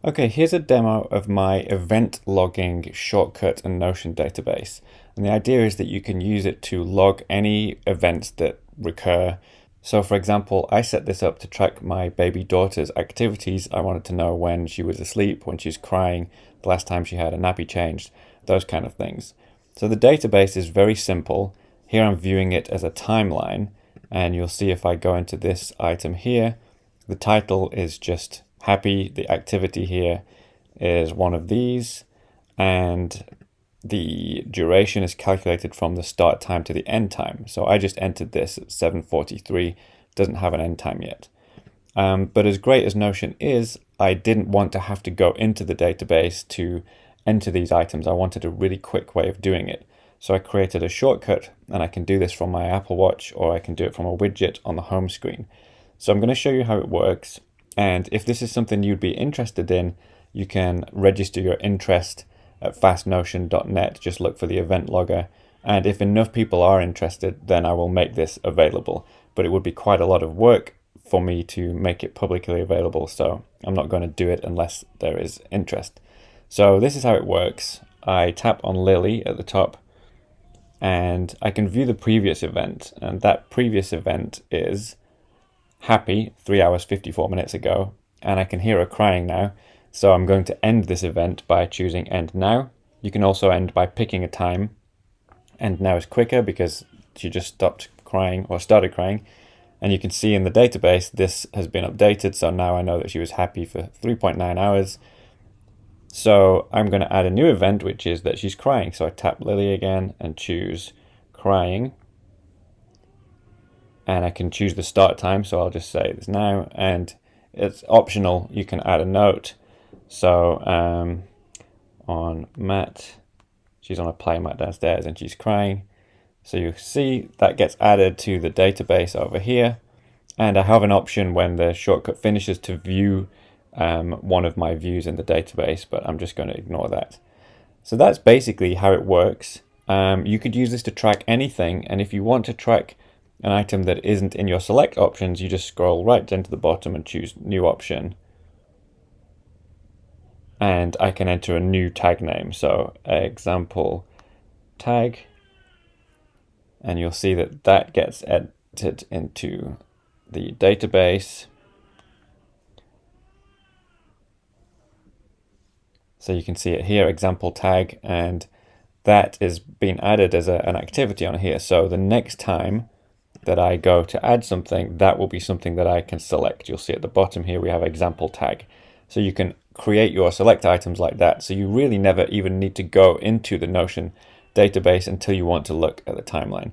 Okay, here's a demo of my event logging shortcut in Notion database. And the idea is that you can use it to log any events that recur. So for example, I set this up to track my baby daughter's activities. I wanted to know when she was asleep, when she was crying, the last time she had a nappy changed, those kind of things. So the database is very simple. Here I'm viewing it as a timeline, and you'll see if I go into this item here, the title is just happy. The activity here is one of these, and the duration is calculated from the start time to the end time. So I just entered this at 7:43, doesn't have an end time yet. But as great as Notion is, I didn't want to have to go into the database to enter these items. I wanted a really quick way of doing it. So I created a shortcut, and I can do this from my Apple Watch, or I can do it from a widget on the home screen. So I'm going to show you how it works. And if this is something you'd be interested in, you can register your interest at fastnotion.net. Just look for the event logger. And if enough people are interested, then I will make this available. But it would be quite a lot of work for me to make it publicly available. So I'm not going to do it unless there is interest. So this is how it works. I tap on Lily at the top, and I can view the previous event. And that previous event is happy 3 hours 54 minutes ago, and I can hear her crying now. So I'm going to end this event by choosing end now. You can also end by picking a time. End now is quicker because she just stopped crying or started crying. And you can see in the database this has been updated, so now I know that she was happy for 3.9 hours. So I'm going to add a new event, which is that she's crying. So I tap Lily again and choose crying. And I can choose the start time, so I'll just say this now, and it's optional. You can add a note. So on Matt, she's on a play mat downstairs and she's crying. So you see that gets added to the database over here, and I have an option when the shortcut finishes to view one of my views in the database, but I'm just going to ignore that. So that's basically how it works. You could use this to track anything, and if you want to track an item that isn't in your select options, you just scroll right down to the bottom and choose new option. And I can enter a new tag name. So example tag. And you'll see that that gets entered into the database. So you can see it here, example tag, and that is being added as an activity on here. So the next time that I go to add something, that will be something that I can select. You'll see at the bottom here we have example tag. So you can create your select items like that. So you really never even need to go into the Notion database until you want to look at the timeline.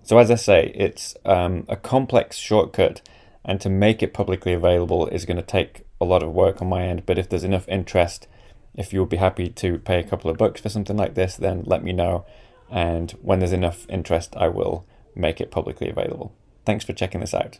So as I say, it's a complex shortcut, and to make it publicly available is going to take a lot of work on my end. But if there's enough interest, if you'll be happy to pay a couple of bucks for something like this, then let me know. And when there's enough interest, I will make it publicly available. Thanks for checking this out.